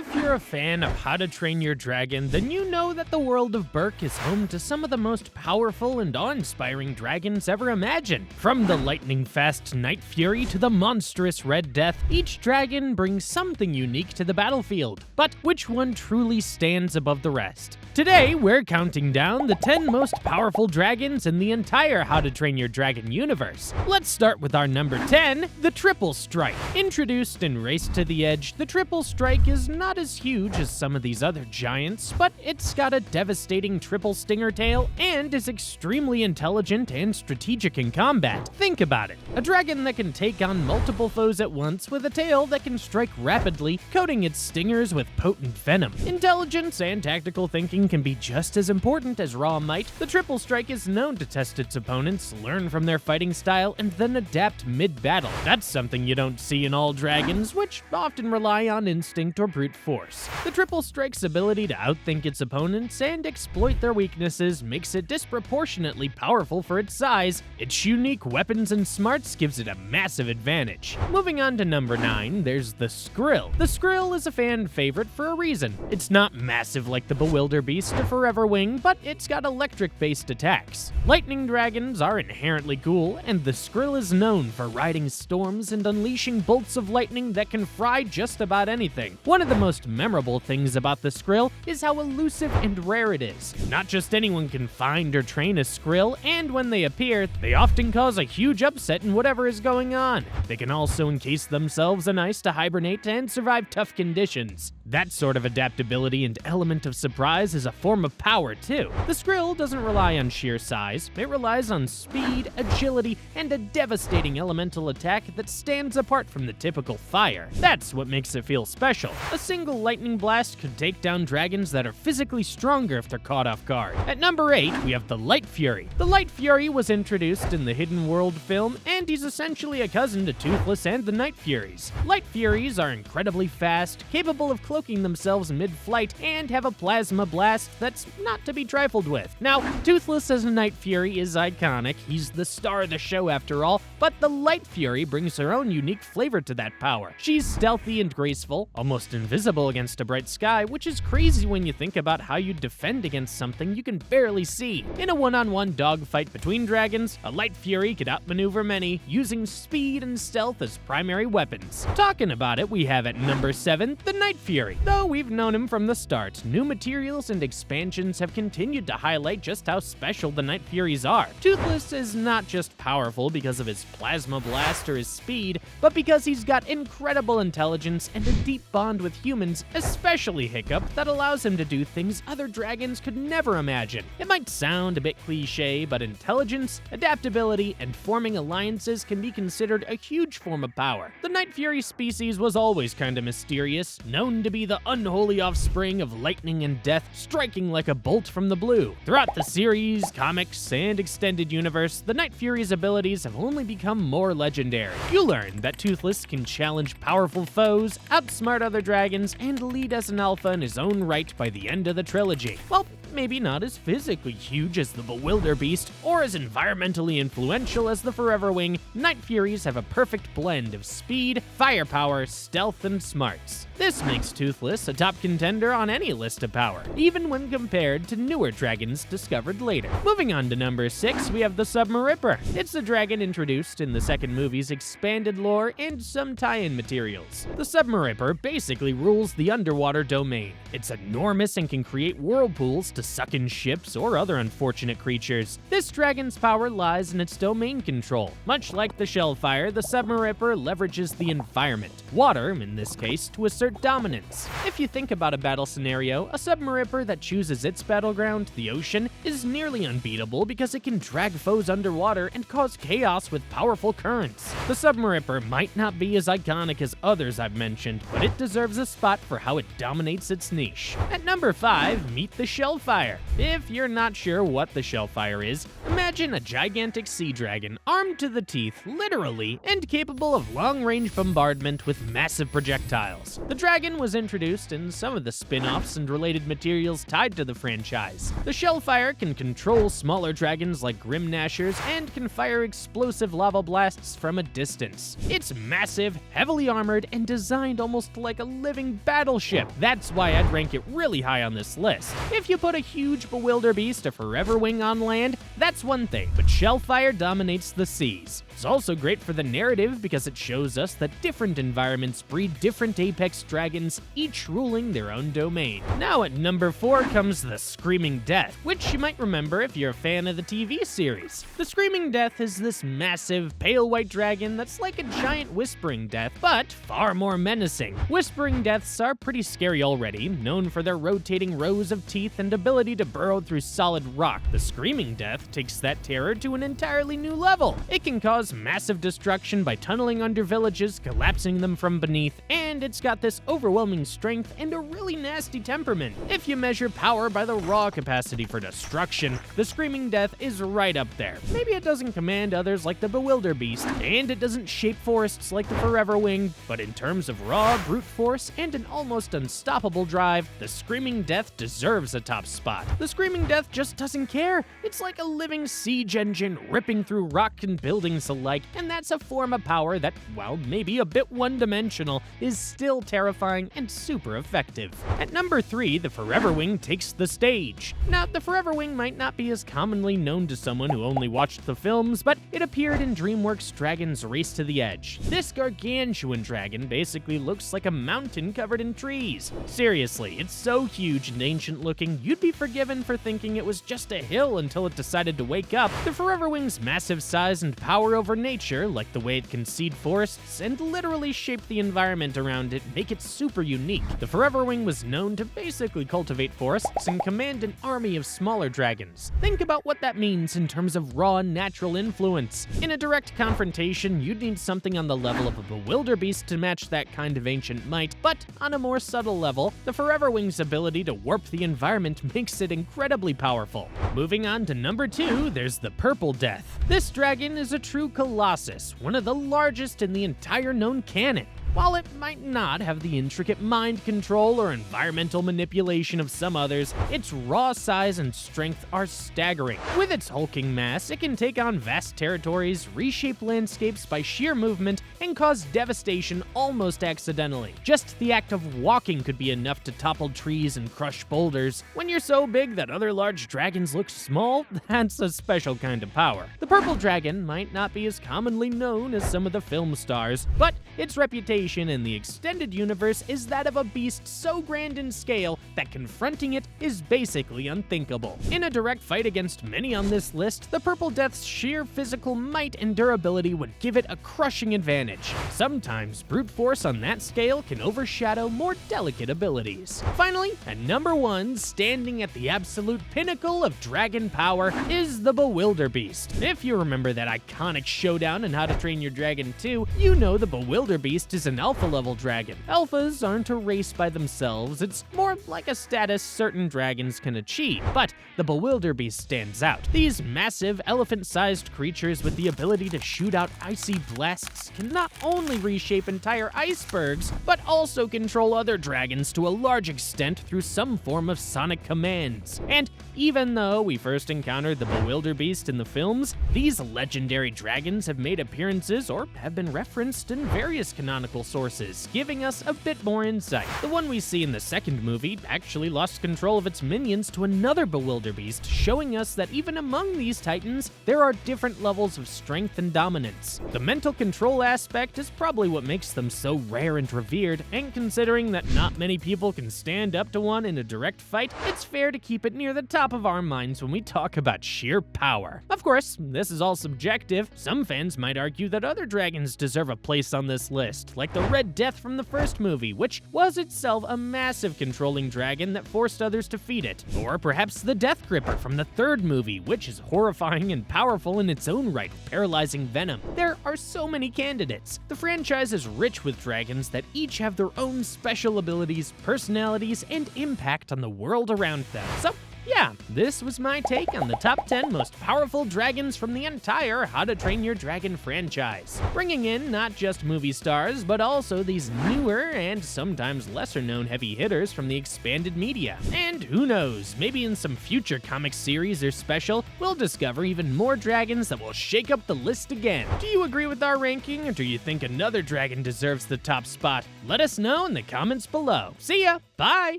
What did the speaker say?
If you're a fan of How to Train Your Dragon, then you know that the world of Berk is home to some of the most powerful and awe-inspiring dragons ever imagined. From the lightning-fast Night Fury to the monstrous Red Death, each dragon brings something unique to the battlefield. But which one truly stands above the rest? Today, we're counting down the 10 most powerful dragons in the entire How to Train Your Dragon universe. Let's start with our number 10, the Triple Strike. Introduced in Race to the Edge, the Triple Strike is not as huge as some of these other giants, but it's got a devastating triple stinger tail and is extremely intelligent and strategic in combat. Think about it, a dragon that can take on multiple foes at once with a tail that can strike rapidly, coating its stingers with potent venom. Intelligence and tactical thinking can be just as important as raw might. The Triple Strike is known to test its opponents, learn from their fighting style, and then adapt mid-battle. That's something you don't see in all dragons, which often rely on instinct or brute force. The Triple Strike's ability to outthink its opponents and exploit their weaknesses makes it disproportionately powerful for its size. Its unique weapons and smarts gives it a massive advantage. Moving on to number 9, there's the Scrill. The Scrill is a fan favorite for a reason. It's not massive like the Bewilderbeast to Foreverwing, but it's got electric-based attacks. Lightning dragons are inherently cool, and the Scrill is known for riding storms and unleashing bolts of lightning that can fry just about anything. One of the most memorable things about the Scrill is how elusive and rare it is. Not just anyone can find or train a Scrill, and when they appear, they often cause a huge upset in whatever is going on. They can also encase themselves in ice to hibernate and survive tough conditions. That sort of adaptability and element of surprise is a form of power too. The Scrill doesn't rely on sheer size, it relies on speed, agility, and a devastating elemental attack that stands apart from the typical fire. That's what makes it feel special. A single lightning blast could take down dragons that are physically stronger if they're caught off guard. At number 8, we have the Light Fury. The Light Fury was introduced in the Hidden World film, and he's essentially a cousin to Toothless and the Night Furies. Light Furies are incredibly fast, capable of cloaking themselves mid-flight, and have a plasma blast that's not to be trifled with. Now, Toothless as a Night Fury is iconic, he's the star of the show after all, but the Light Fury brings her own unique flavor to that power. She's stealthy and graceful, almost invisible against a bright sky, which is crazy when you think about how you defend against something you can barely see. In a one-on-one dogfight between dragons, a Light Fury could outmaneuver many, using speed and stealth as primary weapons. Talking about it, we have at number 7, the Night Fury. Though we've known him from the start, new materials and expansions have continued to highlight just how special the Night Furies are. Toothless is not just powerful because of his plasma blast or his speed, but because he's got incredible intelligence and a deep bond with humans, especially Hiccup, that allows him to do things other dragons could never imagine. It might sound a bit cliche, but intelligence, adaptability, and forming alliances can be considered a huge form of power. The Night Fury species was always kinda mysterious, known to be the unholy offspring of lightning and death, striking like a bolt from the blue. Throughout the series, comics, and extended universe, the Night Fury's abilities have only become more legendary. You learn that Toothless can challenge powerful foes, outsmart other dragons, and lead as an alpha in his own right by the end of the trilogy. Well, maybe not as physically huge as the Bewilderbeast or as environmentally influential as the Foreverwing, Night Furies have a perfect blend of speed, firepower, stealth, and smarts. This makes Toothless a top contender on any list of power, even when compared to newer dragons discovered later. Moving on to number 6, we have the Submaripper. It's a dragon introduced in the second movie's expanded lore and some tie-in materials. The Submaripper basically rules the underwater domain. It's enormous and can create whirlpools to suck in ships or other unfortunate creatures. This dragon's power lies in its domain control. Much like the Shellfire, the Submaripper leverages the environment, water in this case, to assert dominance. If you think about a battle scenario, a Submaripper that chooses its battleground, the ocean, is nearly unbeatable because it can drag foes underwater and cause chaos with powerful currents. The Submaripper might not be as iconic as others I've mentioned, but it deserves a spot for how it dominates its niche. At number 5, meet the Shellfire. If you're not sure what the Shellfire is, imagine a gigantic sea dragon armed to the teeth, literally, and capable of long-range bombardment with massive projectiles. The dragon was introduced in some of the spin-offs and related materials tied to the franchise. The Shellfire can control smaller dragons like Grim Gnashers and can fire explosive lava blasts from a distance. It's massive, heavily armored, and designed almost like a living battleship. That's why I'd rank it really high on this list. If you put a huge bewilderbeast of Foreverwing on land, that's one thing, but Shellfire dominates the seas. It's also great for the narrative because it shows us that different environments breed different apex dragons, each ruling their own domain. Now at number 4 comes the Screaming Death, which you might remember if you're a fan of the TV series. The Screaming Death is this massive, pale white dragon that's like a giant Whispering Death, but far more menacing. Whispering Deaths are pretty scary already, known for their rotating rows of teeth and ability to burrow through solid rock. The Screaming Death takes that terror to an entirely new level. It can cause massive destruction by tunneling under villages, collapsing them from beneath, and it's got this overwhelming strength and a really nasty temperament. If you measure power by the raw capacity for destruction, the Screaming Death is right up there. Maybe it doesn't command others like the Bewilderbeast, and it doesn't shape forests like the Foreverwing, but in terms of raw brute force and an almost unstoppable drive, the Screaming Death deserves a top spot. The Screaming Death just doesn't care. It's like a living siege engine ripping through rock and buildings alike, and that's a form of power that, while maybe a bit one-dimensional, is still terrifying and super effective. At number 3, the Foreverwing takes the stage. Now, the Foreverwing might not be as commonly known to someone who only watched the films, but it appeared in DreamWorks' Dragon's Race to the Edge. This gargantuan dragon basically looks like a mountain covered in trees. Seriously, it's so huge and ancient looking, you'd be forgiven for thinking it was just a hill until it decided to wake up. The Foreverwing's massive size and power over nature, like the way it can seed forests and literally shape the environment around it, make it super unique. The Foreverwing was known to basically cultivate forests and command an army of smaller dragons. Think about what that means in terms of raw natural influence. In a direct confrontation, you'd need something on the level of a Bewilderbeast to match that kind of ancient might, but on a more subtle level, the Foreverwing's ability to warp the environment makes it incredibly powerful. Moving on to number 2, there's the Purple Death. This dragon is a true colossus, one of the largest in the entire known canon. While it might not have the intricate mind control or environmental manipulation of some others, its raw size and strength are staggering. With its hulking mass, it can take on vast territories, reshape landscapes by sheer movement, and cause devastation almost accidentally. Just the act of walking could be enough to topple trees and crush boulders. When you're so big that other large dragons look small, that's a special kind of power. The Purple Dragon might not be as commonly known as some of the film stars, but its reputation in the extended universe is that of a beast so grand in scale that confronting it is basically unthinkable. In a direct fight against many on this list, the Purple Death's sheer physical might and durability would give it a crushing advantage. Sometimes brute force on that scale can overshadow more delicate abilities. Finally, at number 1, standing at the absolute pinnacle of dragon power, is the Bewilderbeast. If you remember that iconic showdown in How to Train Your Dragon 2, you know the Bewilderbeast is an alpha-level dragon. Alphas aren't a race by themselves, it's more like a status certain dragons can achieve, but the Bewilderbeast stands out. These massive, elephant-sized creatures with the ability to shoot out icy blasts can not only reshape entire icebergs, but also control other dragons to a large extent through some form of sonic commands. And even though we first encountered the Bewilderbeast in the films, these legendary dragons have made appearances or have been referenced in various canonical sources, giving us a bit more insight. The one we see in the second movie actually lost control of its minions to another Bewilderbeast, showing us that even among these titans, there are different levels of strength and dominance. The mental control aspect is probably what makes them so rare and revered, and considering that not many people can stand up to one in a direct fight, it's fair to keep it near the top of our minds when we talk about sheer power. Of course, this is all subjective. Some fans might argue that other dragons deserve a place on this list, like the Red Death from the first movie, which was itself a massive controlling dragon that forced others to feed it. Or perhaps the Death Gripper from the third movie, which is horrifying and powerful in its own right, paralyzing venom. There are so many candidates. The franchise is rich with dragons that each have their own special abilities, personalities, and impact on the world around them. So, Yeah, this was my take on the top 10 most powerful dragons from the entire How to Train Your Dragon franchise, bringing in not just movie stars, but also these newer and sometimes lesser known heavy hitters from the expanded media. And who knows, maybe in some future comic series or special, we'll discover even more dragons that will shake up the list again. Do you agree with our ranking, or do you think another dragon deserves the top spot? Let us know in the comments below. See ya! Bye!